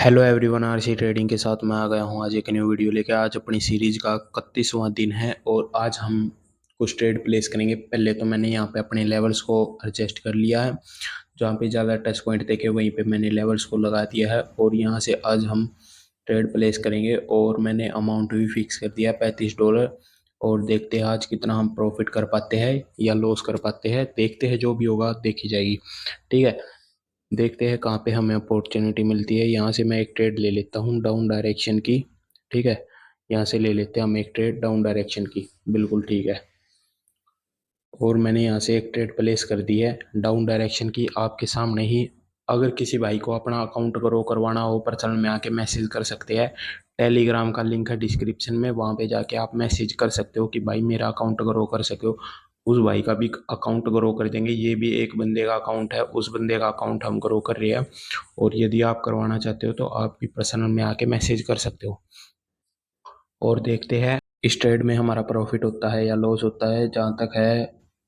Hello everyone, RC trading के साथ मैं आ गया हूँ आज एक न्यू वीडियो लेके। आज अपनी सीरीज का 31वां दिन है और आज हम कुछ ट्रेड प्लेस करेंगे। पहले तो मैंने यहाँ पे अपने लेवल्स को एडजस्ट कर लिया है। जहाँ पे ज़्यादा टच पॉइंट देखे वहीं पे मैंने लेवल्स को लगा दिया है और यहाँ से आज हम ट्रेड प्लेस करेंगे और मैंने अमाउंट भी फिक्स कर दिया है $35। और देखते हैं आज कितना हम प्रॉफिट कर पाते हैं या लॉस कर पाते हैं। देखते हैं, जो भी होगा देखी जाएगी। ठीक है, देखते हैं कहाँ पे हमें अपॉर्चुनिटी मिलती है। यहाँ से मैं एक ट्रेड ले लेता हूँ डाउन डायरेक्शन की। ठीक है, यहाँ से ले लेते हैं हम एक ट्रेड डाउन डायरेक्शन की। बिल्कुल ठीक है, और मैंने यहाँ से एक ट्रेड प्लेस कर दी है डाउन डायरेक्शन की आपके सामने ही। अगर किसी भाई को अपना अकाउंट ग्रो करवाना हो, पर्सनल में आके मैसेज कर सकते हैं। टेलीग्राम का लिंक है डिस्क्रिप्शन में, वहाँ पे जाके आप मैसेज कर सकते हो कि भाई मेरा अकाउंट ग्रो कर सको। उस भाई का भी अकाउंट ग्रो कर देंगे। ये भी एक बंदे का अकाउंट है, उस बंदे का अकाउंट हम ग्रो कर रहे हैं। और यदि आप करवाना चाहते हो तो आप भी पर्सनल में आके मैसेज कर सकते हो। और देखते हैं इस ट्रेड में हमारा प्रॉफिट होता है या लॉस होता है। जहाँ तक है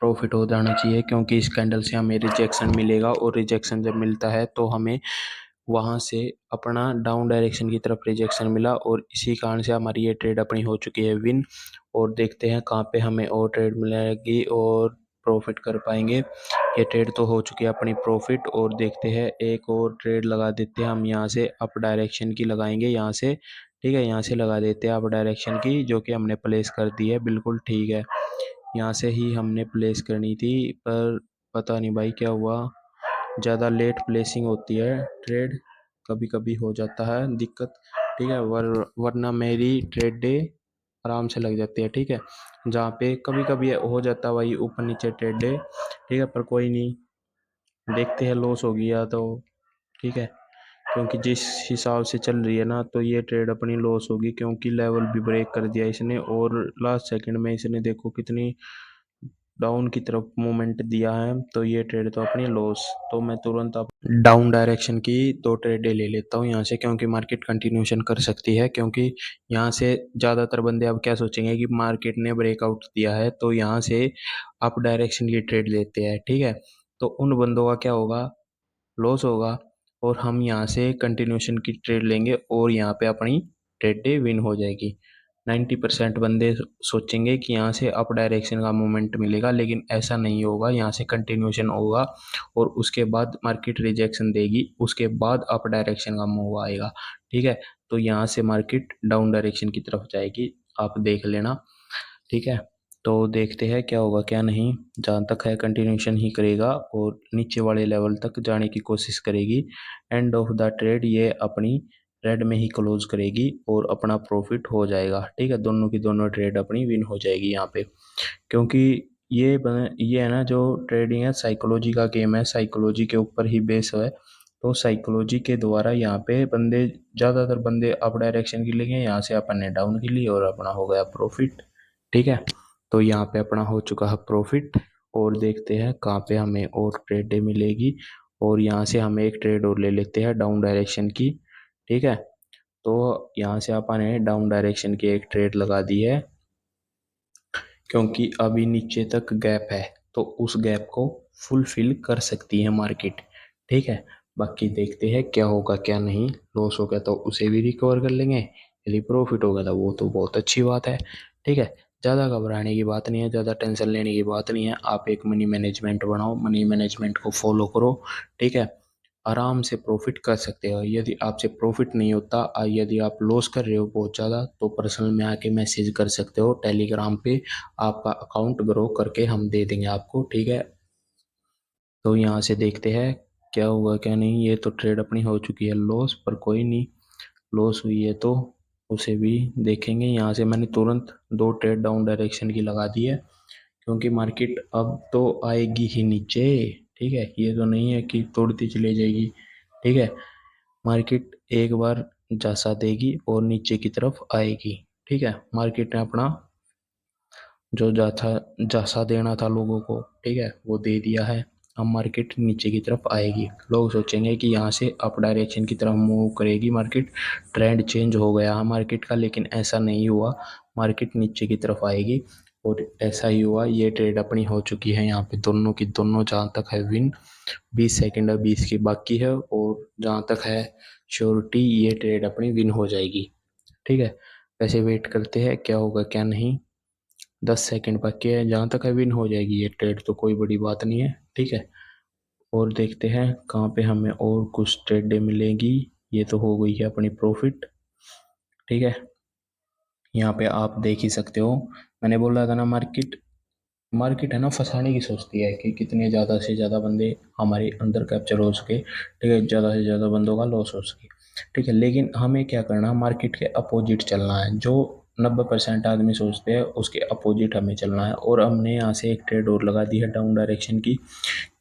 प्रॉफिट हो जाना चाहिए, क्योंकि इस कैंडल से हमें रिजेक्शन मिलेगा और रिजेक्शन जब मिलता है तो हमें वहाँ से अपना डाउन डायरेक्शन की तरफ रिजेक्शन मिला और इसी कारण से हमारी ये ट्रेड अपनी हो चुकी है विन। और देखते हैं कहाँ पे हमें और ट्रेड मिलेगी और प्रॉफिट कर पाएंगे। ये ट्रेड तो हो चुकी है अपनी प्रॉफिट, और देखते हैं एक और ट्रेड लगा देते हैं हम। यहाँ से अप डायरेक्शन की लगाएंगे यहाँ से। ठीक है, यहाँ से लगा देते हैं अप डायरेक्शन की, जो कि हमने प्लेस कर दी है। बिल्कुल ठीक है, यहाँ से ही हमने प्लेस करनी थी, पर पता नहीं भाई क्या हुआ, ज़्यादा लेट प्लेसिंग होती है ट्रेड, कभी कभी हो जाता है दिक्कत। ठीक है, वरना मेरी ट्रेड डे आराम से लग जाती है। ठीक है, जहाँ पे कभी कभी हो जाता है भाई ऊपर नीचे ट्रेड डे। ठीक है, पर कोई नहीं, देखते हैं लॉस हो गया तो। ठीक है, क्योंकि जिस हिसाब से चल रही है ना, तो ये ट्रेड अपनी लॉस होगी, क्योंकि लेवल भी ब्रेक कर दिया इसने और लास्ट सेकंड में इसने देखो कितनी डाउन की तरफ मूवमेंट दिया है। तो ये ट्रेड तो अपनी लॉस। तो मैं तुरंत अब डाउन डायरेक्शन की दो ट्रेडें ले लेता हूँ यहाँ से, क्योंकि मार्केट कंटिन्यूशन कर सकती है। क्योंकि यहाँ से ज़्यादातर बंदे अब क्या सोचेंगे कि मार्केट ने ब्रेकआउट दिया है तो यहाँ से अप डायरेक्शन की ट्रेड लेते हैं। ठीक है, तो उन बंदों का क्या होगा, लॉस होगा। और हम यहाँ से कंटिन्यूशन की ट्रेड लेंगे और यहाँ पे अपनी ट्रेड डे विन हो जाएगी। 90% बंदे सोचेंगे कि यहाँ से अप डायरेक्शन का मूवमेंट मिलेगा, लेकिन ऐसा नहीं होगा। यहाँ से कंटिन्यूशन होगा और उसके बाद मार्केट रिजेक्शन देगी, उसके बाद अप डायरेक्शन का मूव आएगा। ठीक है, तो यहाँ से मार्केट डाउन डायरेक्शन की तरफ जाएगी, आप देख लेना। ठीक है, तो देखते हैं क्या होगा क्या नहीं। जहाँ तक है कंटिन्यूशन ही करेगा और नीचे वाले लेवल तक जाने की कोशिश करेगी। एंड ऑफ द ट्रेड ये अपनी रेड में ही क्लोज करेगी और अपना प्रॉफिट हो जाएगा। ठीक है, दोनों की दोनों ट्रेड अपनी विन हो जाएगी यहाँ पे। क्योंकि ये है ना, जो ट्रेडिंग है साइकोलॉजी का गेम है, साइकोलॉजी के ऊपर ही बेस है। तो साइकोलॉजी के द्वारा यहाँ पे बंदे, ज़्यादातर बंदे अप डायरेक्शन के लिए, यहाँ से अपन ने डाउन के लिए और अपना हो गया प्रॉफिट। ठीक है, तो यहाँ पे अपना हो चुका है प्रॉफिट। और देखते हैं कहाँ पे हमें और ट्रेड मिलेगी। और यहाँ से हम एक ट्रेड और ले लेते हैं डाउन डायरेक्शन की। ठीक है, तो यहाँ से अपन ने डाउन डायरेक्शन की एक ट्रेड लगा दी है, क्योंकि अभी नीचे तक गैप है तो उस गैप को फुलफिल कर सकती है मार्केट। ठीक है, बाकी देखते हैं क्या होगा क्या नहीं। लॉस हो गया तो उसे भी रिकवर कर लेंगे, यदि प्रॉफिट हो गया तो वो तो बहुत अच्छी बात है। ठीक है, ज़्यादा घबराने की बात नहीं है, ज़्यादा टेंशन लेने की बात नहीं है। आप एक मनी मैनेजमेंट बनाओ, मनी मैनेजमेंट को फॉलो करो। ठीक है, आराम से प्रॉफिट कर सकते हो। यदि आपसे प्रॉफिट नहीं होता, यदि आप लॉस कर रहे हो बहुत ज़्यादा, तो पर्सनल में आके मैसेज कर सकते हो टेलीग्राम पे। आपका अकाउंट ग्रो करके हम दे देंगे आपको। ठीक है, तो यहाँ से देखते हैं क्या हुआ क्या नहीं। ये तो ट्रेड अपनी हो चुकी है लॉस, पर कोई नहीं, लॉस हुई है तो उसे भी देखेंगे। यहाँ से मैंने तुरंत दो ट्रेड डाउन डायरेक्शन की लगा दी है, क्योंकि मार्केट अब तो आएगी ही नीचे। ठीक है, ये तो नहीं है कि तोड़ती चली जाएगी। ठीक है, मार्केट एक बार जासा देगी और नीचे की तरफ आएगी। ठीक है, मार्केट ने अपना जो जाथा जासा देना था लोगों को, ठीक है, वो दे दिया है। अब मार्केट नीचे की तरफ आएगी। लोग सोचेंगे कि यहाँ से अप डायरेक्शन की तरफ मूव करेगी मार्केट, ट्रेंड चेंज हो गया है मार्केट का, लेकिन ऐसा नहीं हुआ। मार्केट नीचे की तरफ आएगी और ऐसा ही हुआ। ये ट्रेड अपनी हो चुकी है यहाँ पे दोनों की दोनों। जहाँ तक है विन, 20 सेकंड है, 20 की बाकी है। और जहाँ तक है श्योरिटी ये ट्रेड अपनी विन हो जाएगी। ठीक है, वैसे वेट करते हैं क्या होगा क्या नहीं। 10 सेकंड बाकी है, जहाँ तक है विन हो जाएगी ये ट्रेड तो कोई बड़ी बात नहीं है। ठीक है, और देखते हैं कहाँ पे हमें और कुछ ट्रेडें मिलेंगी। ये तो हो गई है अपनी प्रॉफिट। ठीक है, यहाँ पे आप देख ही सकते हो, मैंने बोल रहा था ना मार्केट मार्केट है ना फंसाने की सोचती है कि कितने ज़्यादा से ज़्यादा बंदे हमारे अंदर कैप्चर हो सके। ठीक है, ज़्यादा से ज़्यादा बंदों का लॉस हो सके। ठीक है, लेकिन हमें क्या करना है, मार्केट के अपोजिट चलना है। जो 90% आदमी सोचते हैं उसके अपोजिट हमें चलना है। और हमने यहाँ से एक ट्रेड और लगा दी है डाउन डायरेक्शन की,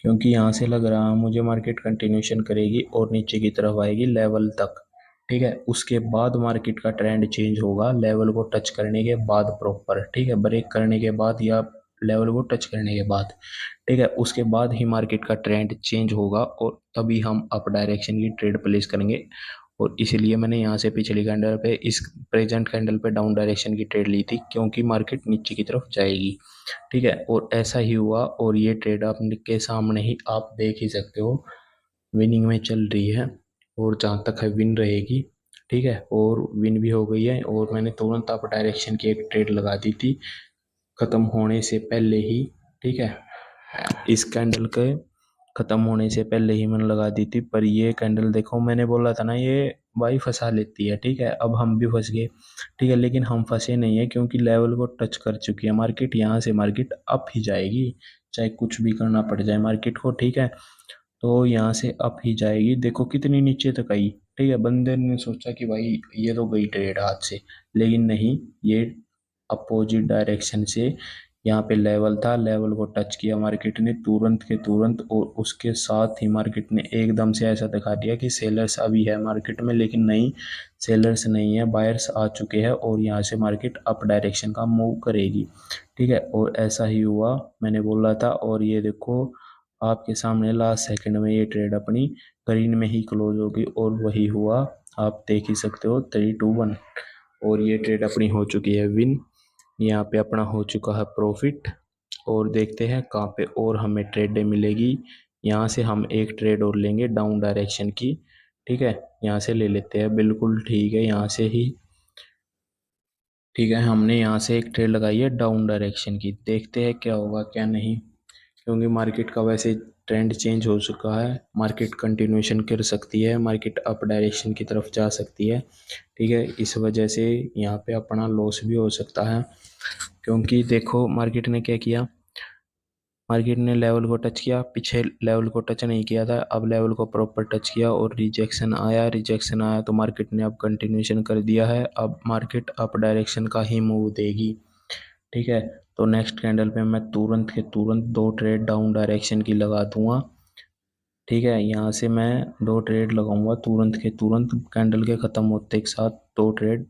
क्योंकि यहाँ से लग रहा है मुझे मार्केट कंटिन्यूशन करेगी और नीचे की तरफ आएगी लेवल तक। ठीक है, उसके बाद मार्केट का ट्रेंड चेंज होगा लेवल को टच करने के बाद प्रॉपर। ठीक है, ब्रेक करने के बाद या लेवल को टच करने के बाद। ठीक है, उसके बाद ही मार्केट का ट्रेंड चेंज होगा और तभी हम अप डायरेक्शन की ट्रेड प्लेस करेंगे। और इसीलिए मैंने यहाँ से पिछली कैंडल पे इस प्रेजेंट कैंडल पे डाउन डायरेक्शन की ट्रेड ली थी, क्योंकि मार्केट नीचे की तरफ जाएगी। ठीक है, और ऐसा ही हुआ और ये ट्रेड आपके सामने ही आप देख ही सकते हो, विनिंग में चल रही है और जहाँ तक है विन रहेगी। ठीक है, और विन भी हो गई है और मैंने तुरंत अप डायरेक्शन की एक ट्रेड लगा दी थी ख़त्म होने से पहले ही। ठीक है, इस कैंडल के ख़त्म होने से पहले ही मैंने लगा दी थी, पर ये कैंडल देखो, मैंने बोला था ना ये भाई फंसा लेती है। ठीक है, अब हम भी फंस गए। ठीक है, लेकिन हम फंसे नहीं है क्योंकि लेवल को टच कर चुकी है मार्केट। यहाँ से मार्केट अप ही जाएगी, चाहे कुछ भी करना पड़ जाए मार्केट को। ठीक है, तो यहाँ से अप ही जाएगी। देखो कितनी नीचे तक आई। ठीक है, बंदे ने सोचा कि भाई ये तो गई ट्रेड हाथ से, लेकिन नहीं, ये अपोजिट डायरेक्शन से यहाँ पे लेवल था, लेवल को टच किया मार्केट ने तुरंत के तुरंत। और उसके साथ ही मार्केट ने एकदम से ऐसा दिखा दिया कि सेलर्स अभी है मार्केट में, लेकिन नहीं, सेलर्स नहीं है, बायर्स आ चुके हैं और यहाँ से मार्केट अप डायरेक्शन का मूव करेगी। ठीक है, और ऐसा ही हुआ, मैंने बोला था। और ये देखो आपके सामने लास्ट सेकंड में ये ट्रेड अपनी ग्रीन में ही क्लोज होगी और वही हुआ, आप देख ही सकते हो 3-2-1। और ये ट्रेड अपनी हो चुकी है विन, यहाँ पे अपना हो चुका है प्रॉफिट। और देखते हैं कहाँ पे और हमें ट्रेडें मिलेगी। यहाँ से हम एक ट्रेड और लेंगे डाउन डायरेक्शन की। ठीक है, यहाँ से ले लेते हैं, बिल्कुल ठीक है, यहाँ से ही। ठीक है, हमने यहाँ से एक ट्रेड लगाई है डाउन डायरेक्शन की, देखते हैं क्या होगा क्या नहीं। क्योंकि मार्केट का वैसे ट्रेंड चेंज हो चुका है, मार्केट कंटिन्यूशन कर सकती है, मार्केट अप डायरेक्शन की तरफ जा सकती है। ठीक है, इस वजह से यहाँ पे अपना लॉस भी हो सकता है। क्योंकि देखो मार्केट ने क्या किया, मार्केट ने लेवल को टच किया, पीछे लेवल को टच नहीं किया था, अब लेवल को प्रॉपर टच किया और रिजेक्शन आया तो मार्केट ने अब कंटिन्यूशन कर दिया है। अब मार्केट अप डायरेक्शन का ही मूव देगी। ठीक है, तो नेक्स्ट कैंडल पे मैं तुरंत के तुरंत दो ट्रेड डाउन डायरेक्शन की लगा दूंगा। ठीक है, यहाँ से मैं दो ट्रेड लगाऊंगा तुरंत के तुरंत, कैंडल के ख़त्म होते एक साथ दो ट्रेड।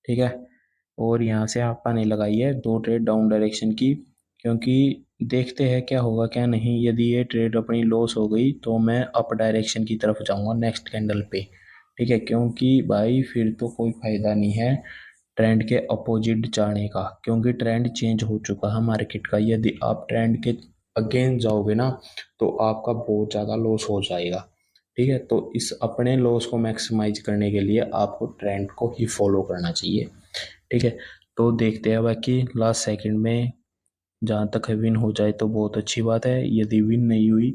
ठीक है, और यहाँ से आपा ने लगाई है दो ट्रेड डाउन डायरेक्शन की, क्योंकि देखते हैं क्या होगा क्या नहीं। यदि ये ट्रेड अपनी लॉस हो गई तो मैं अप डायरेक्शन की तरफ जाऊंगा नेक्स्ट कैंडल पे। ठीक है, क्योंकि भाई फिर तो कोई फ़ायदा नहीं है ट्रेंड के अपोजिट जाने का, क्योंकि ट्रेंड चेंज हो चुका है मार्केट का। यदि आप ट्रेंड के अगेंस्ट जाओगे ना तो आपका बहुत ज़्यादा लॉस हो जाएगा। ठीक है, तो इस अपने लॉस को मैक्सिमाइज करने के लिए आपको ट्रेंड को ही फॉलो करना चाहिए। ठीक है, तो देखते हैं बाकी लास्ट सेकंड में जहाँ तक है विन हो जाए तो बहुत अच्छी बात है, यदि विन नहीं हुई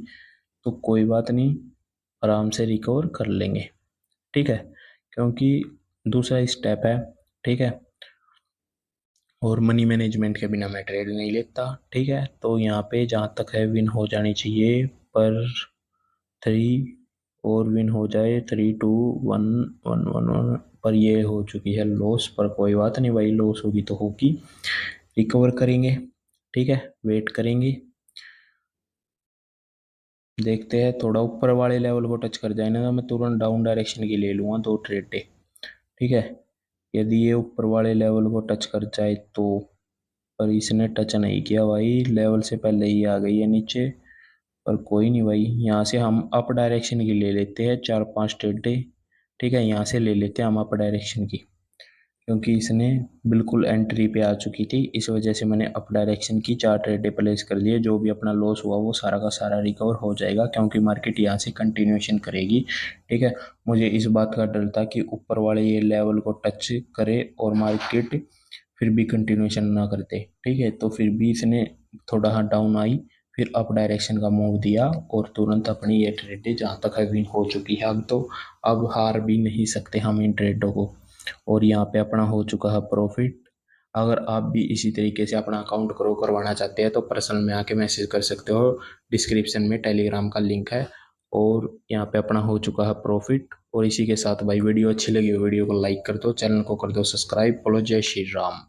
तो कोई बात नहीं, आराम से रिकवर कर लेंगे। ठीक है, क्योंकि दूसरा स्टेप है। ठीक है, और मनी मैनेजमेंट के बिना मैं ट्रेड नहीं लेता। ठीक है, तो यहाँ पे जहाँ तक है विन हो जानी चाहिए, पर 3 और विन हो जाए, 3-2-1-1-1-1, पर ये हो चुकी है लॉस। पर कोई बात नहीं भाई, लॉस होगी तो होगी, रिकवर करेंगे। ठीक है, वेट करेंगे, देखते हैं थोड़ा ऊपर वाले लेवल को टच कर जाए ना तो मैं तुरंत डाउन डायरेक्शन की ले लूँगा दो ट्रेड। ठीक है, यदि ये ऊपर वाले लेवल को टच कर जाए तो, पर इसने टच नहीं किया भाई, लेवल से पहले ही आ गई है नीचे। पर कोई नहीं भाई, यहाँ से हम अप डायरेक्शन की ले लेते हैं 4-5 टेढ़े। ठीक है, यहाँ से ले लेते हैं हम अप डायरेक्शन की, क्योंकि इसने बिल्कुल एंट्री पे आ चुकी थी। इस वजह से मैंने अप डायरेक्शन की 4 ट्रेडें प्लेस कर दिए। जो भी अपना लॉस हुआ वो सारा का सारा रिकवर हो जाएगा, क्योंकि मार्केट यहाँ से कंटिन्यूएशन करेगी। ठीक है, मुझे इस बात का डर था कि ऊपर वाले ये लेवल को टच करे और मार्केट फिर भी कंटिन्यूएशन ना करते। ठीक है, तो फिर भी इसने थोड़ा हाँ डाउन आई, फिर अप डायरेक्शन का मूव दिया और तुरंत अपनी ये ट्रेडें जहाँ तक है विन हो चुकी है। अब हार भी नहीं सकते हम इन ट्रेडों को। और यहाँ पे अपना हो चुका है प्रॉफिट। अगर आप भी इसी तरीके से अपना अकाउंट ग्रो करवाना चाहते हैं तो पर्सनल में आके मैसेज कर सकते हो। डिस्क्रिप्शन में टेलीग्राम का लिंक है। और यहाँ पे अपना हो चुका है प्रॉफिट। और इसी के साथ भाई वीडियो अच्छी लगी हो वीडियो को लाइक कर दो, चैनल को कर दो सब्सक्राइब। बोलो जय श्री राम।